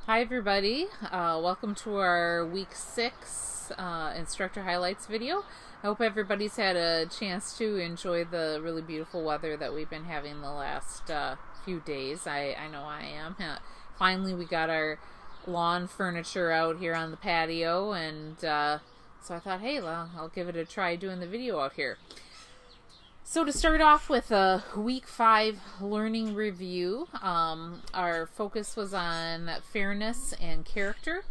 Hi everybody, welcome to our week 6 instructor highlights video. I hope everybody's had a chance to enjoy the really beautiful weather that we've been having the last few days. I know I am. Finally we got our lawn furniture out here on the patio, and so I thought, hey, well, I'll give it a try doing the video out here. So to start off with a week 5 learning review, our focus was on fairness and character.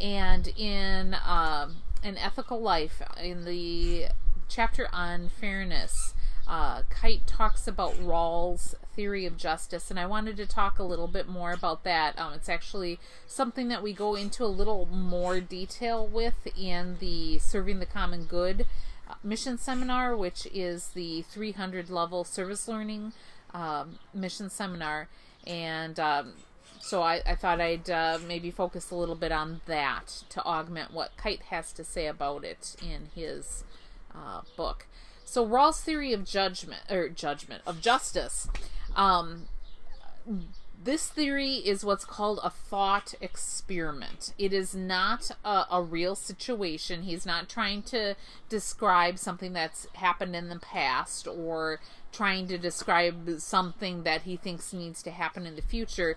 And in an ethical life, in the chapter on fairness, Kite talks about Rawls' theory of justice, and I wanted to talk a little bit more about that. It's actually something that we go into a little more detail with in the Serving the Common Good mission seminar, which is the 300 level service learning mission seminar. And so I thought I'd maybe focus a little bit on that to augment what Kite has to say about it in his book. So Rawls' theory of justice. This theory is what's called a thought experiment. It is not a real situation. He's not trying to describe something that's happened in the past or trying to describe something that he thinks needs to happen in the future.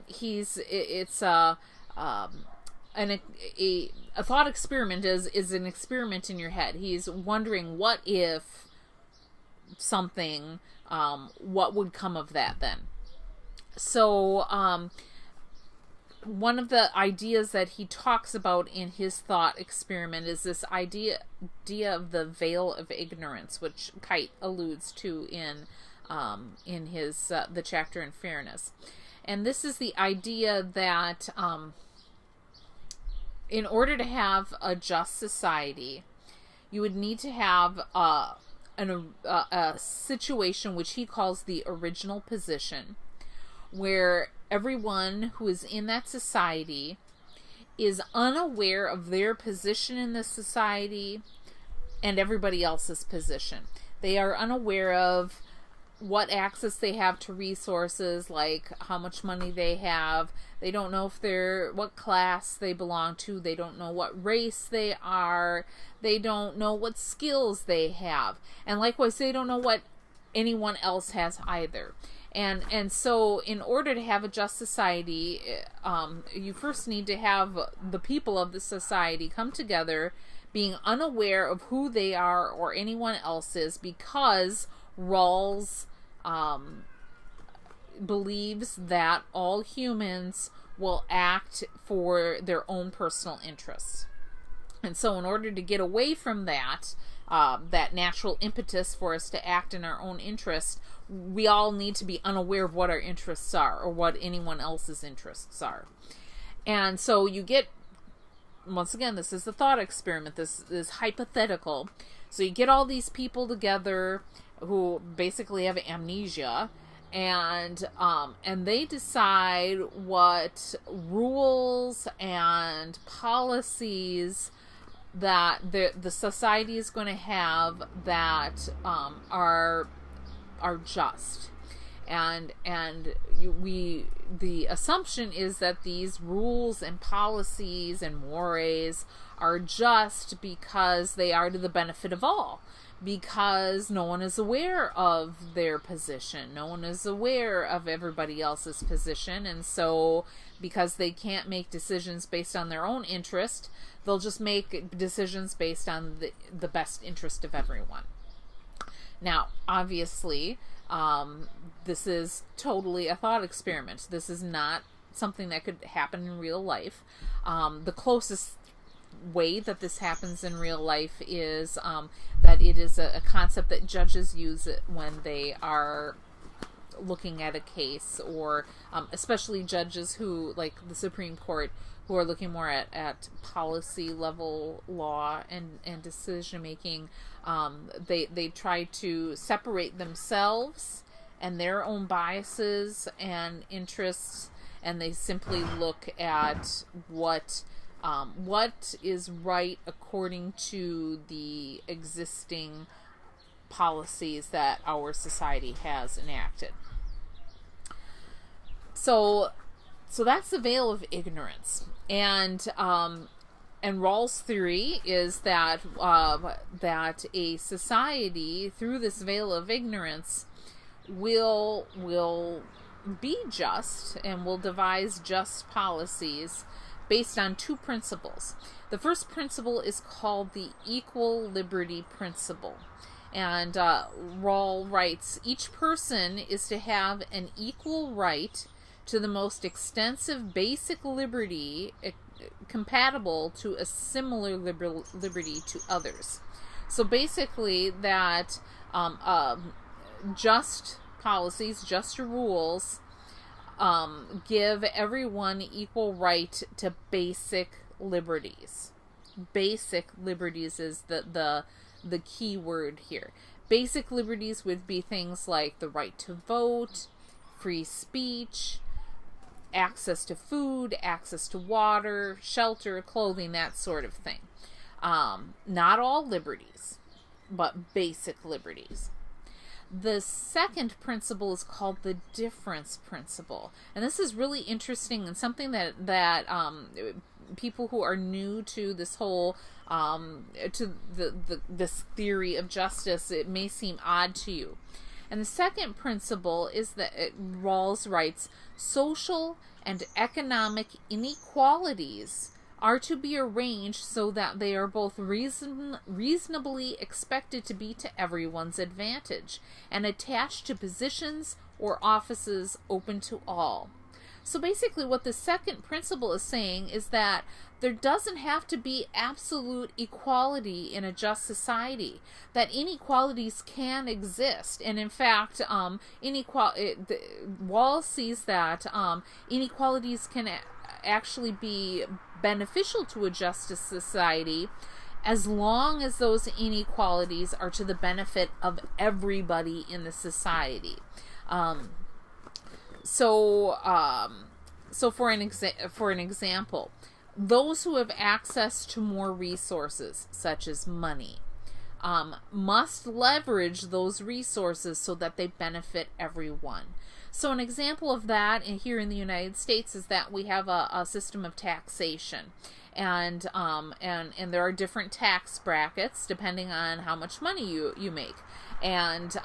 It's a thought experiment is an experiment in your head. He's wondering, what if something, what would come of that then? So, one of the ideas that he talks about in his thought experiment is this idea of the veil of ignorance, which Kite alludes to in his the chapter in fairness. And this is the idea that in order to have a just society, you would need to have a situation which he calls the original position, where everyone who is in that society is unaware of their position in the society and everybody else's position. They are unaware of what access they have to resources, like how much money they have. They don't know what class they belong to. They don't know what race they are. They don't know what skills they have. And likewise, they don't know what anyone else has either. And so in order to have a just society, you first need to have the people of the society come together, being unaware of who they are or anyone else is, because Rawls believes that all humans will act for their own personal interests. And so in order to get away from that natural impetus for us to act in our own interest, we all need to be unaware of what our interests are or what anyone else's interests are. And so you get, once again, this is the thought experiment. This is hypothetical. So you get all these people together who basically have amnesia, and they decide what rules and policies that the society is going to have that are just, and the assumption is that these rules and policies and mores are just because they are to the benefit of all, because no one is aware of their position, no one is aware of everybody else's position, and so because they can't make decisions based on their own interest, they'll just make decisions based on the best interest of everyone. Now, obviously, this is totally a thought experiment. This is not something that could happen in real life. The closest way that this happens in real life is that it is a concept that judges use it when they are looking at a case, or especially judges who, like the Supreme Court, who are looking more at policy level law and decision making. They try to separate themselves and their own biases and interests, and they simply look at what is right according to the existing policies that our society has enacted. So So that's the veil of ignorance. And Rawls' theory is that that a society, through this veil of ignorance, will be just and will devise just policies based on two principles. The first principle is called the equal liberty principle. And Rawls writes, each person is to have an equal right to the most extensive basic liberty compatible to a similar liberty to others. So basically that just policies, just rules, give everyone equal right to basic liberties. Basic liberties is the key word here. Basic liberties would be things like the right to vote, free speech, access to food, access to water, shelter, clothing, that sort of thing. Not all liberties, but basic liberties. The second principle is called the difference principle. And this is really interesting and something that people who are new to this whole to this theory of justice, it may seem odd to you. And the second principle is that Rawls writes, social and economic inequalities are to be arranged so that they are both reasonably expected to be to everyone's advantage and attached to positions or offices open to all. So basically what the second principle is saying is that there doesn't have to be absolute equality in a just society, that inequalities can exist. And in fact, Rawls sees that inequalities can actually be beneficial to a just society as long as those inequalities are to the benefit of everybody in the society. So for an example, those who have access to more resources, such as money, must leverage those resources so that they benefit everyone. So an example of that here in the United States is that we have a system of taxation. And there are different tax brackets depending on how much money you make. And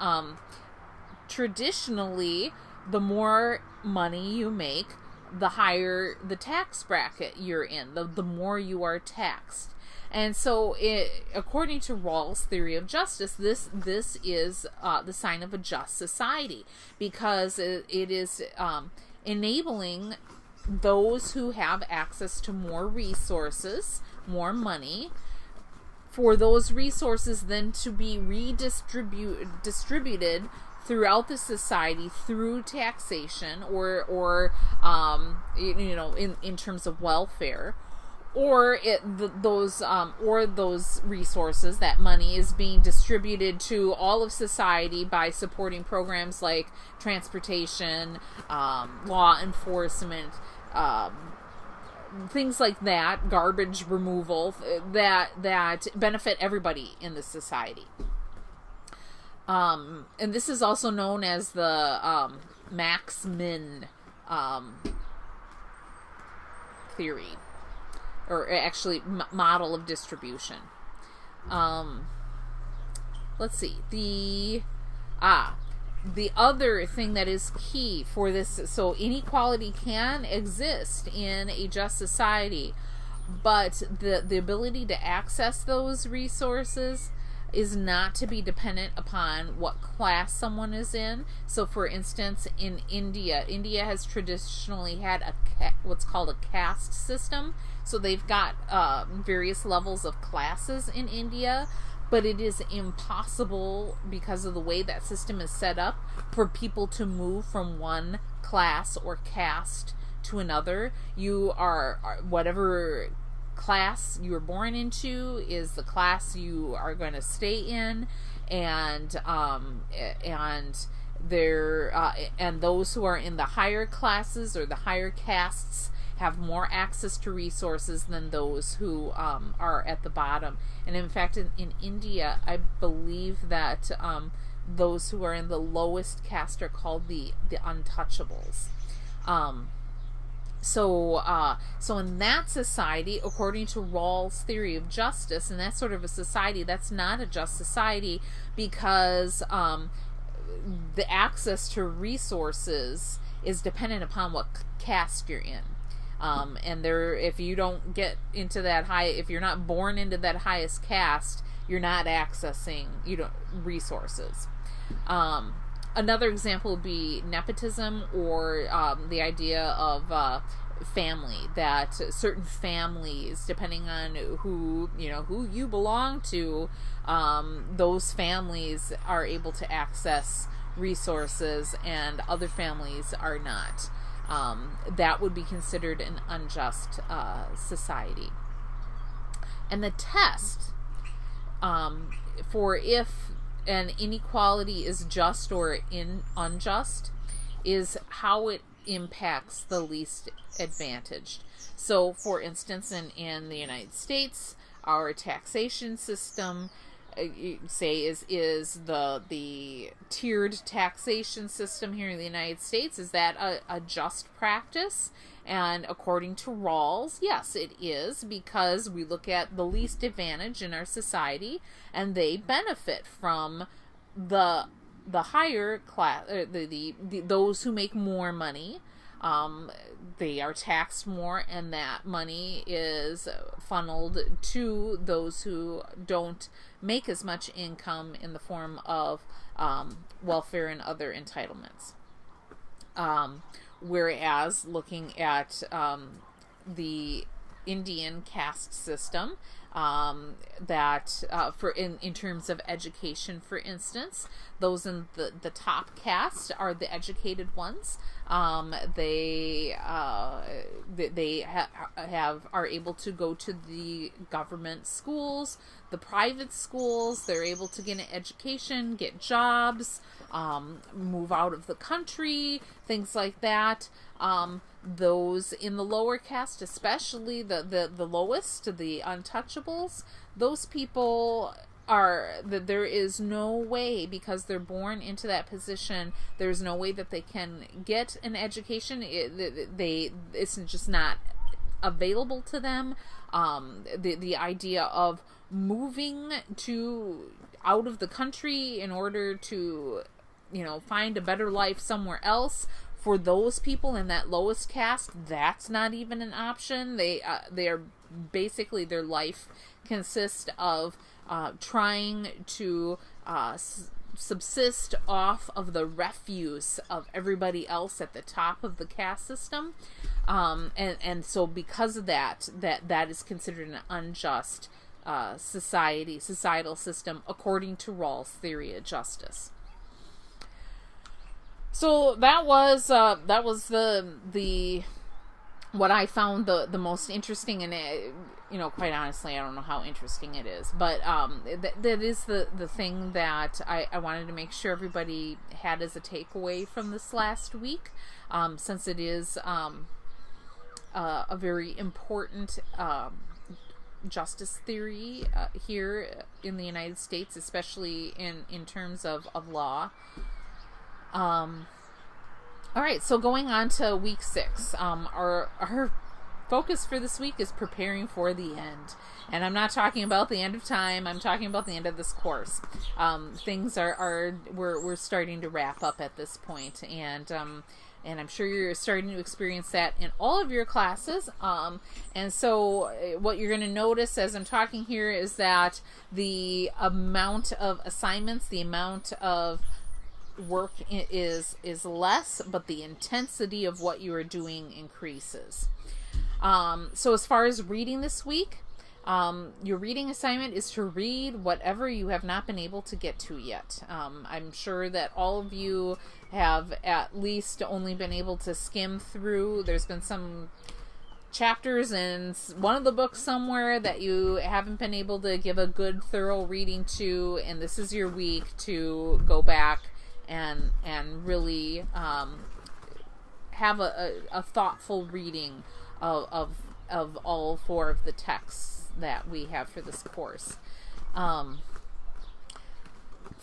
traditionally, the more money you make, the higher the tax bracket you're in, the more you are taxed. And so, according to Rawls' theory of justice, this is the sign of a just society, because it is enabling those who have access to more resources, more money, for those resources then to be distributed throughout the society through taxation or in terms of welfare, or those resources, that money is being distributed to all of society by supporting programs like transportation, law enforcement, things like that, garbage removal, that benefit everybody in the society. And this is also known as the max-min theory, or actually model of distribution. Let's see. The other thing that is key for this, so inequality can exist in a just society, but the ability to access those resources is not to be dependent upon what class someone is in. So for instance, in India has traditionally had what's called a caste system. So they've got various levels of classes in India, but it is impossible, because of the way that system is set up, for people to move from one class or caste to another. You are whatever class you were born into is the class you are going to stay in, and those who are in the higher classes or the higher castes have more access to resources than those who are at the bottom. And in fact, in India, I believe that those who are in the lowest caste are called the untouchables. So in that society, according to Rawls' theory of justice, in that sort of a society, that's not a just society, because the access to resources is dependent upon what caste you're in. And if you don't get into that if you're not born into that highest caste, you're not accessing resources. Another example would be nepotism, or the idea of family, that certain families, depending on who you belong to, those families are able to access resources and other families are not. That would be considered an unjust society. And the test for if an inequality is just or unjust is how it impacts the least advantaged. So, for instance, in the United States, our taxation system, say, is the tiered taxation system here in the United States. Is that a just practice? And according to Rawls, yes, it is, because we look at the least advantage in our society, and they benefit from the higher class, those who make more money. They are taxed more, and that money is funneled to those who don't make as much income in the form of welfare and other entitlements. Whereas looking at the Indian caste system, that in terms of education, for instance, those in the top caste are the educated ones. They are able to go to the government schools, the private schools. They're able to get an education, get jobs, move out of the country, things like that. Those in the lower caste, especially the lowest, the untouchables, those people there is no way, because they're born into that position, there's no way that they can get an education. It's just not available to them. The idea of moving out of the country in order to find a better life somewhere else, for those people in that lowest caste, that's not even an option. They are basically, their life consists of trying to subsist off of the refuse of everybody else at the top of the caste system, and so because of that is considered an unjust societal system, according to Rawls' theory of justice. So that was the what I found the most interesting, and quite honestly, I don't know how interesting it is, but that is the thing that I wanted to make sure everybody had as a takeaway from this last week, since it is a very important justice theory here in the United States, especially in terms of law. All right, so going on to week 6, our focus for this week is preparing for the end. And I'm not talking about the end of time, I'm talking about the end of this course. Things we're starting to wrap up at this point, and I'm sure you're starting to experience that in all of your classes. And so what you're going to notice as I'm talking here is that the amount of assignments, the amount of work is less, but the intensity of what you are doing increases. So as far as reading this week, your reading assignment is to read whatever you have not been able to get to yet. I'm sure that all of you have at least only been able to skim through. There's been some chapters in one of the books somewhere that you haven't been able to give a good, thorough reading to, and this is your week to go back and really have a thoughtful reading of all 4 of the texts that we have for this course.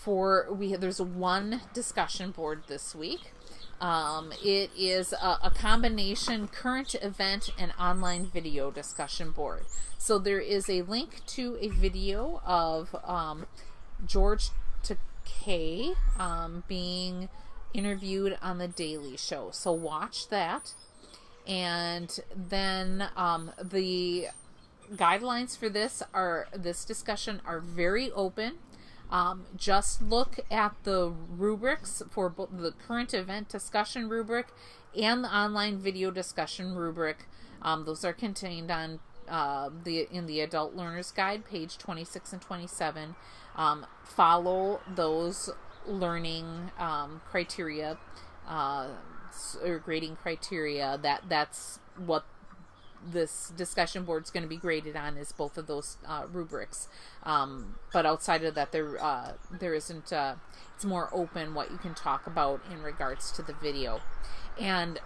There's one discussion board this week. It is a combination current event and online video discussion board. So there is a link to a video of George Takei being interviewed on The Daily Show. So watch that. And then the guidelines for this discussion are very open. Just look at the rubrics for both the current event discussion rubric and the online video discussion rubric. Those are contained on in the Adult Learner's Guide, page 26 and 27. Follow those learning criteria or grading criteria. That's what this discussion board is going to be graded on, is both of those rubrics. But outside of that, there isn't. It's more open what you can talk about in regards to the video. And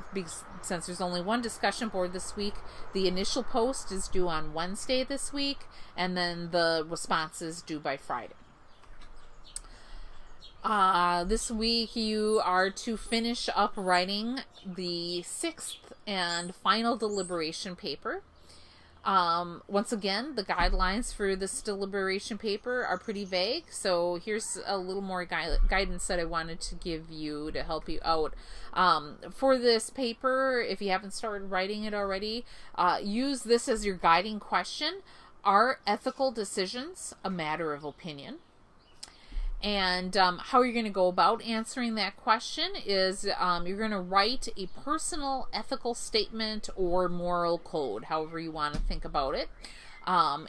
since there's only one discussion board this week, the initial post is due on Wednesday this week, and then the response is due by Friday. This week you are to finish up writing the 6th and final deliberation paper. Once again, the guidelines for this deliberation paper are pretty vague, so here's a little more guidance that I wanted to give you to help you out. For this paper, if you haven't started writing it already, use this as your guiding question. Are ethical decisions a matter of opinion? And how you're going to go about answering that question is you're going to write a personal ethical statement or moral code, however you want to think about it.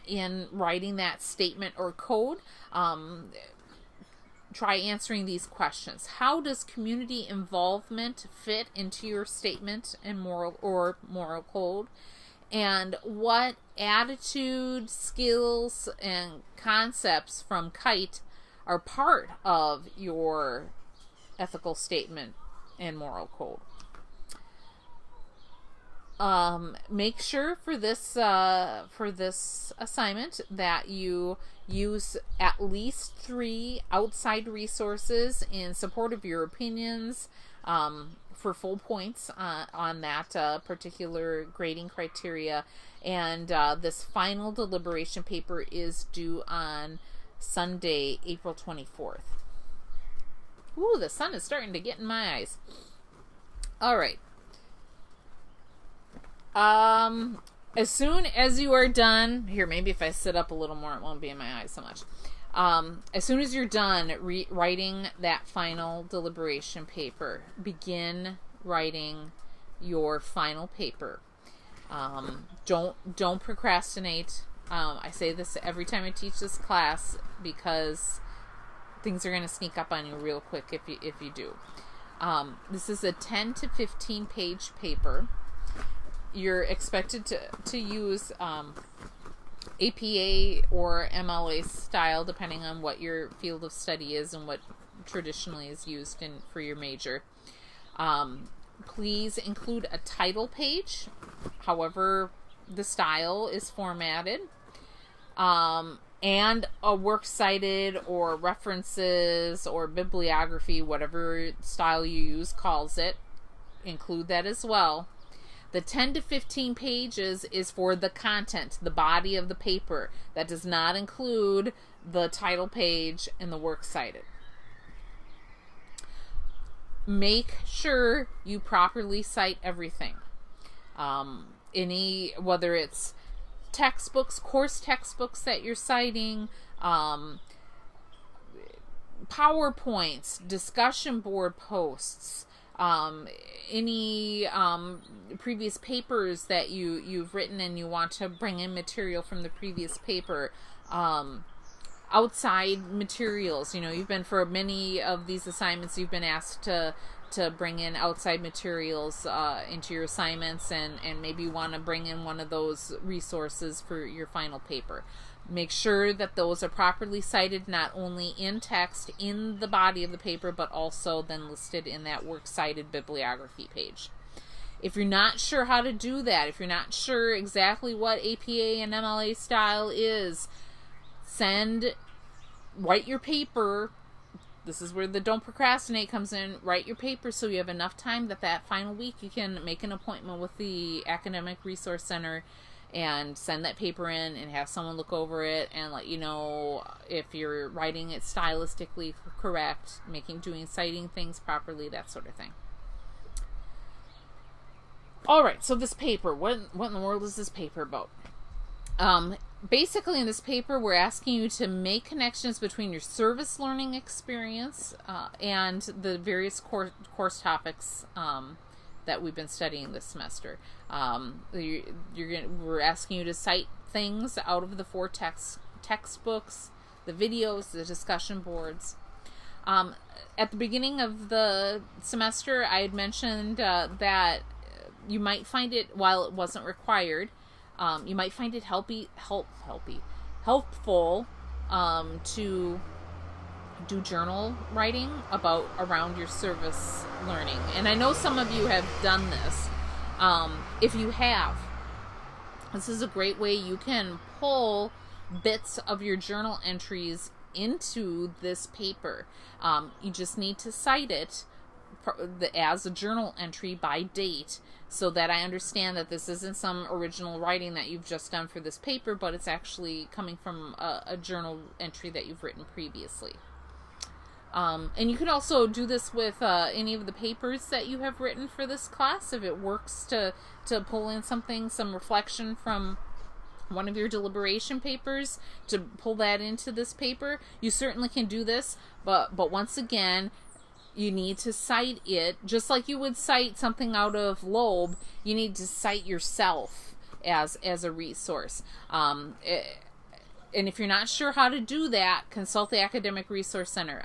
In writing that statement or code, try answering these questions. How does community involvement fit into your statement and moral code? And what attitudes, skills, and concepts from KITE are part of your ethical statement and moral code? Make sure for this assignment that you use at least 3 outside resources in support of your opinions for full points on that particular grading criteria. And this final deliberation paper is due on Sunday, April 24th. Ooh, the sun is starting to get in my eyes. All right. As soon as you are done, here, maybe if I sit up a little more, it won't be in my eyes so much. As soon as you're done writing that final deliberation paper, begin writing your final paper. Don't procrastinate. I say this every time I teach this class because things are going to sneak up on you real quick if you do. This is a 10 to 15 page paper. You're expected to use APA or MLA style, depending on what your field of study is and what traditionally is used for your major. Please include a title page, however the style is formatted, and a works cited or references or bibliography, whatever style you use calls it. Include that as well. The 10 to 15 pages is for the content, the body of the paper. That does not include the title page and the works cited. Make sure you properly cite everything. Whether it's textbooks, course textbooks that you're citing, PowerPoints, discussion board posts, any previous papers that you've written and you want to bring in material from the previous paper, outside materials. You've been, for many of these assignments, you've been asked to bring in outside materials into your assignments, and maybe you want to bring in one of those resources for your final paper. Make sure that those are properly cited, not only in text in the body of the paper, but also then listed in that works cited bibliography page. If you're not sure how to do that, if you're not sure exactly what APA and MLA style is, write your paper, this is where the don't procrastinate comes in. Write your paper so you have enough time that final week you can make an appointment with the Academic Resource Center and send that paper in and have someone look over it and let you know if you're writing it stylistically correct, citing things properly, that sort of thing. All right, so this paper, what in the world is this paper about? Basically, in this paper, we're asking you to make connections between your service learning experience and the various course topics that we've been studying this semester. We're asking you to cite things out of the 4 textbooks, the videos, the discussion boards. At the beginning of the semester, I had mentioned that you might find it, while it wasn't required, you might find it helpful to do journal writing around your service learning. And I know some of you have done this. If you have, this is a great way you can pull bits of your journal entries into this paper. You just need to cite it as a journal entry by date, so that I understand that this isn't some original writing that you've just done for this paper, but it's actually coming from a journal entry that you've written previously. And you can also do this with any of the papers that you have written for this class. If it works to pull in some reflection from one of your deliberation papers, to pull that into this paper, you certainly can do this. But once again, you need to cite it, just like you would cite something out of Loeb. You need to cite yourself as a resource. And if you're not sure how to do that, consult the Academic Resource Center.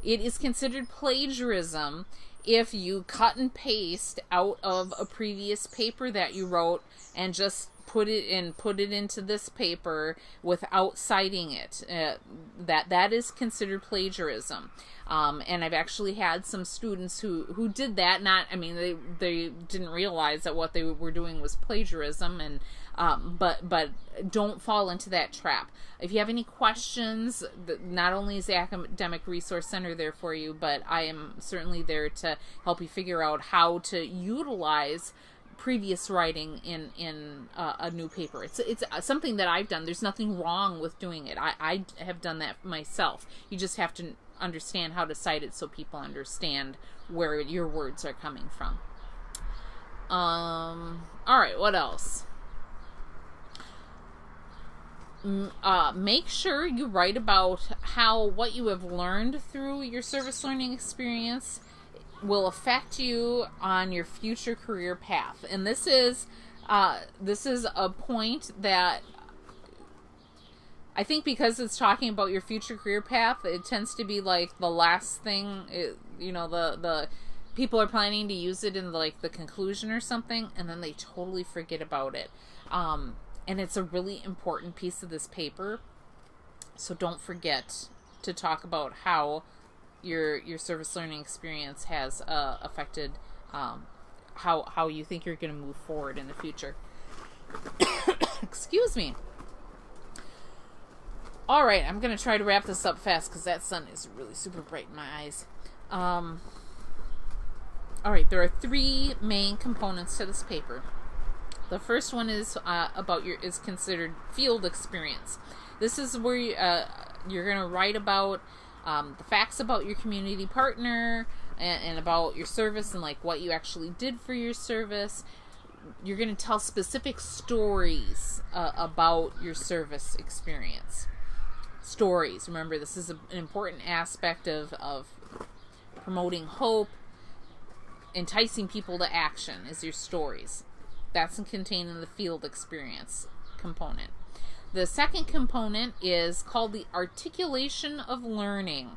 It is considered plagiarism if you cut and paste out of a previous paper that you wrote and just put it into this paper without citing it. That is considered plagiarism. And I've actually had some students who did that. They didn't realize that what they were doing was plagiarism, and but don't fall into that trap. If you have any questions, not only is the Academic Resource Center there for you, but I am certainly there to help you figure out how to utilize previous writing in a new paper. It's something that I've done. There's nothing wrong with doing it. I have done that myself. You just have to understand how to cite it so people understand where your words are coming from. All right, what else? Make sure you write about how what you have learned through your service learning experience will affect you on your future career path. And this is a point that I think, because it's talking about your future career path, it tends to be like the last thing. The people are planning to use it in the conclusion or something, and then they totally forget about it. And it's a really important piece of this paper, so don't forget to talk about how your service learning experience has affected how you think you're going to move forward in the future. Excuse me. All right, I'm going to try to wrap this up fast because that sun is really super bright in my eyes. All right, there are 3 main components to this paper. The first one is is considered field experience. This is where you're going to write about the facts about your community partner and about your service and what you actually did for your service. You're going to tell specific stories about your service experience. Stories. Remember, this is an important aspect of promoting hope, enticing people to action is your stories. That's contained in the field experience component. The second component is called the articulation of learning.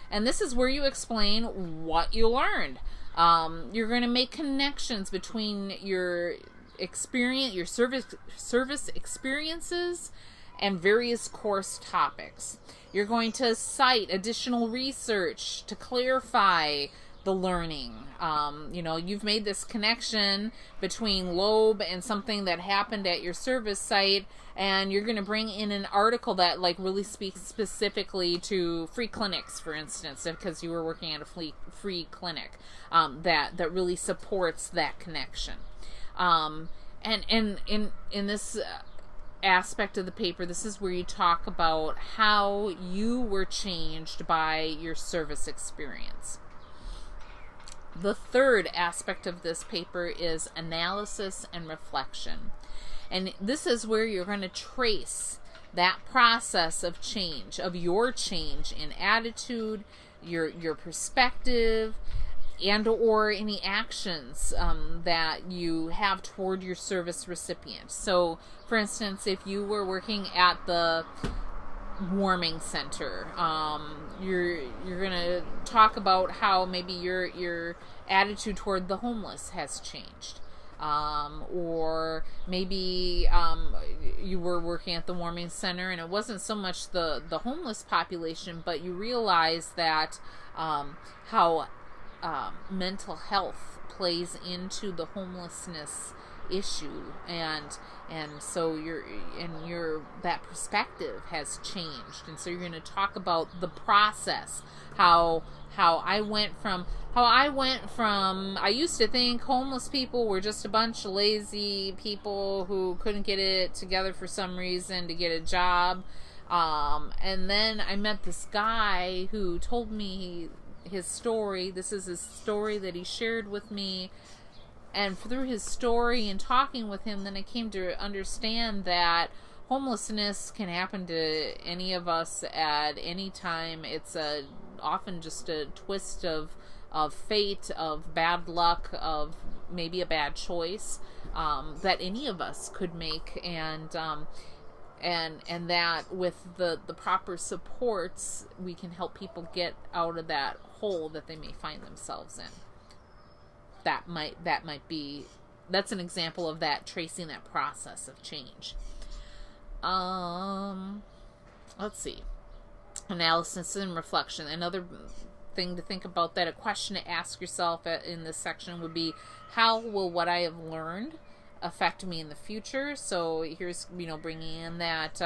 And this is where you explain what you learned. You're going to make connections between your experience, your service experiences, and various course topics. You're going to cite additional research to clarify the learning. You've made this connection between Loeb and something that happened at your service site, and you're going to bring in an article that like really speaks specifically to free clinics, for instance, because you were working at a free clinic that really supports that connection. And in this aspect of the paper, this is where you talk about how you were changed by your service experience. The third aspect of this paper is analysis and reflection. And this is where you're going to trace that process of change, of your change in attitude, your perspective, and or any actions that you have toward your service recipient. So, for instance, if you were working at the warming center, you're gonna talk about how maybe your attitude toward the homeless has changed, or maybe you were working at the warming center and it wasn't so much the homeless population, but you realized that how mental health plays into the homelessness issue, and so your that perspective has changed, and so you're going to talk about the process, how I went from I used to think homeless people were just a bunch of lazy people who couldn't get it together for some reason to get a job, and then I met this guy who told me his story. This is his story that he shared with me. And through his story and talking with him, then I came to understand that homelessness can happen to any of us at any time. It's often just a twist of fate, of bad luck, of maybe a bad choice that any of us could make. And that with the proper supports, we can help people get out of that hole that they may find themselves in. That's an example of that, tracing that process of change. Let's see. Analysis and reflection. Another thing to think about, that a question to ask yourself in this section would be, how will what I have learned affect me in the future? So here's, bringing in that,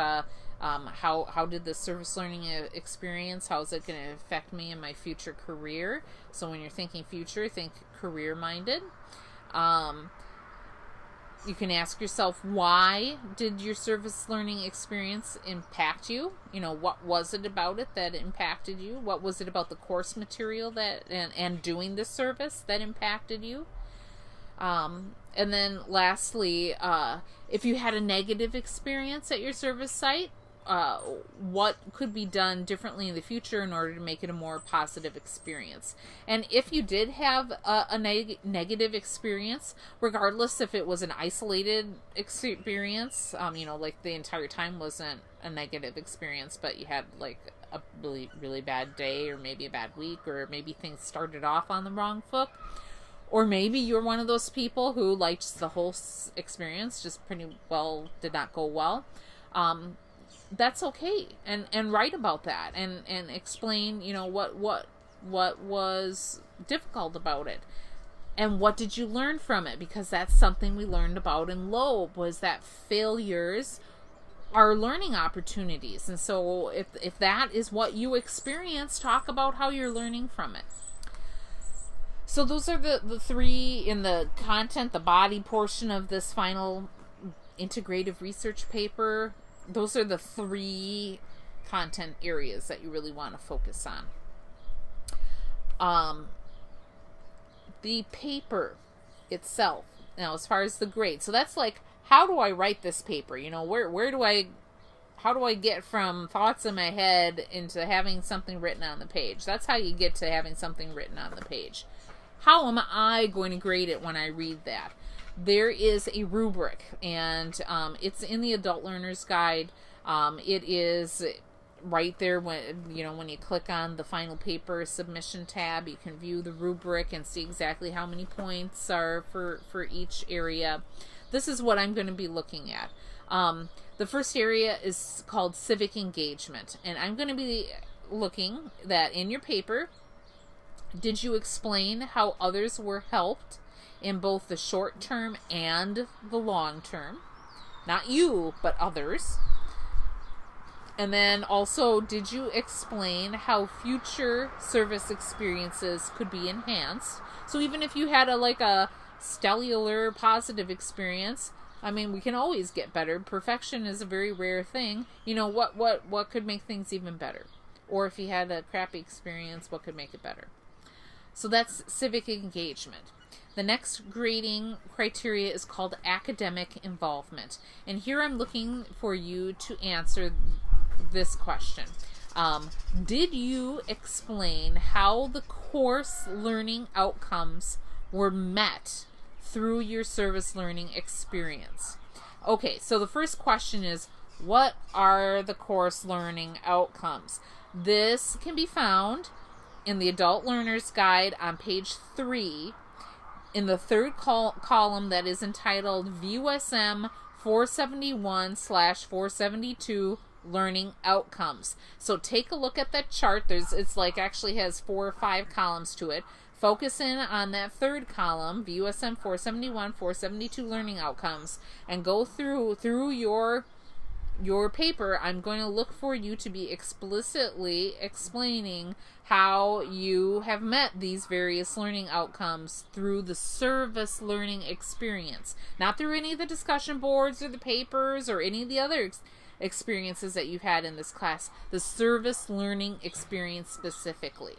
how did the service learning experience, how is it going to affect me in my future career? So when you're thinking future, think career minded. You can ask yourself, why did your service learning experience impact you? What was it about it that impacted you? What was it about the course material and doing the service that impacted you? And then lastly, if you had a negative experience at your service site, what could be done differently in the future in order to make it a more positive experience? And if you did have a negative experience, regardless if it was an isolated experience, like the entire time wasn't a negative experience, but you had like a really, really bad day, or maybe a bad week, or maybe things started off on the wrong foot, or maybe you're one of those people who liked the whole experience, just pretty well did not go well. That's okay, and write about that, and explain, what was difficult about it, and what did you learn from it, because that's something we learned about in Loeb, was that failures are learning opportunities. And so if that is what you experience, talk about how you're learning from it. So those are the three in the content, the body portion of this final integrative research paper. Those are the three content areas that you really want to focus on. The paper itself, now as far as the grade, so that's like, how do I write this paper? How do I get from thoughts in my head into having something written on the page? That's how you get to having something written on the page. How am I going to grade it when I read that? There is a rubric, and it's in the Adult Learner's Guide. It is right there when you click on the final paper submission tab. You can view the rubric and see exactly how many points are for each area. This is what I'm going to be looking at. The first area is called civic engagement, and I'm going to be looking that in your paper, Did you explain how others were helped in both the short term and the long term? Not you, but others. And then also, did you explain how future service experiences could be enhanced? So even if you had a stellar positive experience, I mean, we can always get better. Perfection is a very rare thing. You know, what could make things even better? Or if you had a crappy experience, what could make it better? So that's civic engagement. The next grading criteria is called academic involvement. And here I'm looking for you to answer this question. Did you explain how the course learning outcomes were met through your service learning experience? Okay, so the first question is, what are the course learning outcomes? This can be found in the Adult Learner's Guide on page 3, in the third column that is entitled VUSM 471/472 Learning Outcomes. So take a look at that chart. Actually has 4 or 5 columns to it. Focus in on that third column, VUSM 471/472 Learning Outcomes, and go through your paper. I'm going to look for you to be explicitly explaining how you have met these various learning outcomes through the service learning experience. Not through any of the discussion boards or the papers or any of the other experiences that you've had in this class. The service learning experience specifically.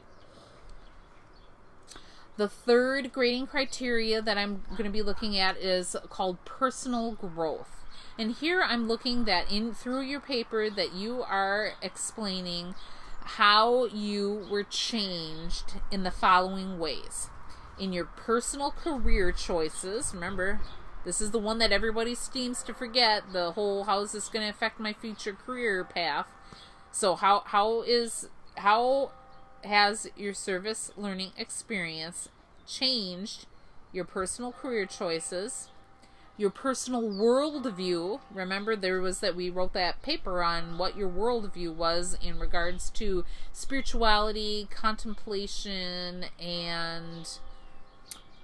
The third grading criteria that I'm going to be looking at is called personal growth. And here I'm looking that through your paper that you are explaining how you were changed in the following ways. In your personal career choices, remember, this is the one that everybody seems to forget, the whole how is this going to affect my future career path. So how has your service learning experience changed your personal career choices? Your personal worldview. Remember, we wrote that paper on what your worldview was in regards to spirituality, contemplation, and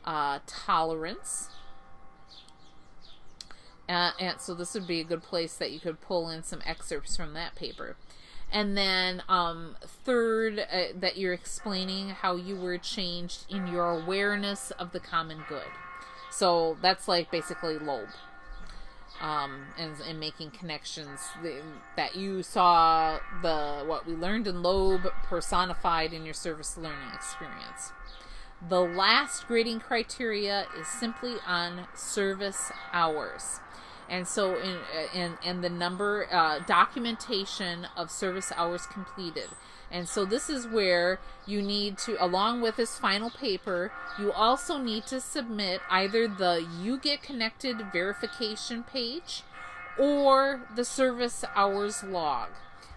tolerance. And so this would be a good place that you could pull in some excerpts from that paper. And then third, that you're explaining how you were changed in your awareness of the common good. So that's like basically lobe, and making connections that you saw what we learned in lobe personified in your service learning experience. The last grading criteria is simply on service hours. And so in the number, documentation of service hours completed. And so this is where you need to, along with this final paper, you also need to submit either the You Get Connected verification page or the service hours log.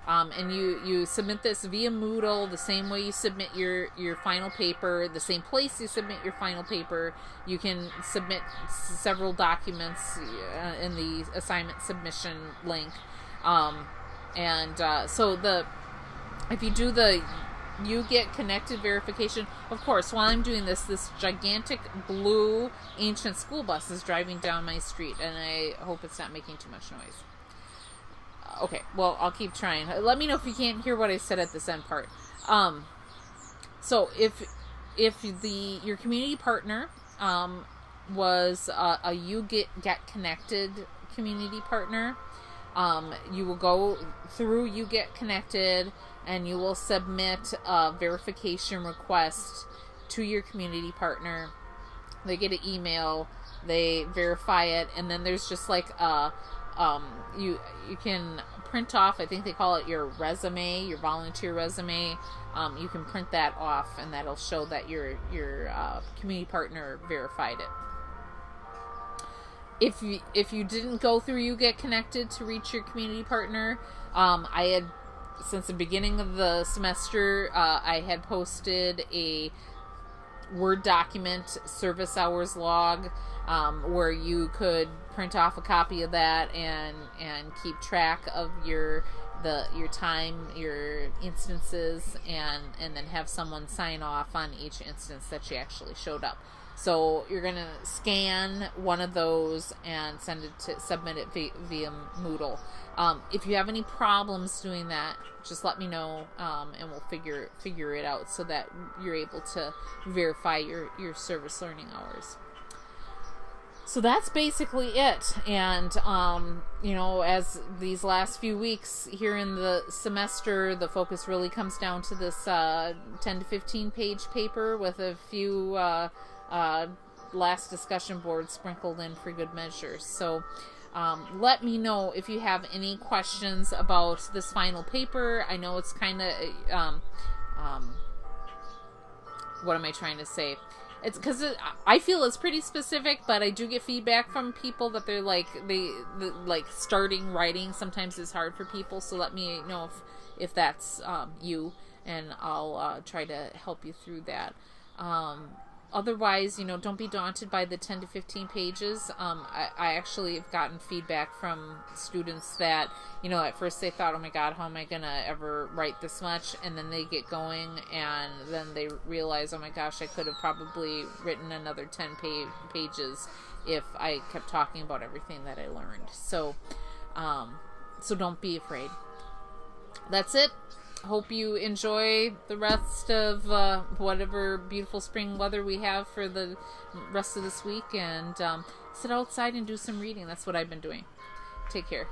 And you submit this via Moodle the same way you submit your final paper, the same place you submit your final paper. You can submit several documents in the assignment submission link. So if you do the You Get Connected verification, of course, while I'm doing this gigantic blue ancient school bus is driving down my street, and I hope it's not making too much noise. Okay, well, I'll keep trying. Let me know if you can't hear what I said at this end part. So if your community partner was a You Get Connected community partner, you will go through You Get Connected and you will submit a verification request to your community partner. They get an email, they verify it, and then there's just like you can print off, I think they call it your resume, your volunteer resume. You can print that off, and that'll show that your community partner verified it. If you didn't go through You Get Connected to reach your community partner, I had, since the beginning of the semester, I had posted a Word document service hours log, where you could print off a copy of that and keep track of your time, your instances, and then have someone sign off on each instance that you actually showed up. So you're gonna scan one of those and submit it via Moodle. If you have any problems doing that, just let me know, and we'll figure it out so that you're able to verify your service learning hours. So that's basically it. And, as these last few weeks here in the semester, the focus really comes down to this 10 to 15 page paper with a few last discussion boards sprinkled in for good measure. So let me know if you have any questions about this final paper. I know it's kind of, what am I trying to say? It's because I feel it's pretty specific, but I do get feedback from people that they're like, starting writing sometimes is hard for people. So let me know if that's you, and I'll try to help you through that. Otherwise, don't be daunted by the 10 to 15 pages. I actually have gotten feedback from students that, at first they thought, oh my God, how am I going to ever write this much? And then they get going, and then they realize, oh my gosh, I could have probably written another 10 pages if I kept talking about everything that I learned. So don't be afraid. That's it. Hope you enjoy the rest of whatever beautiful spring weather we have for the rest of this week, and sit outside and do some reading. That's what I've been doing. Take care.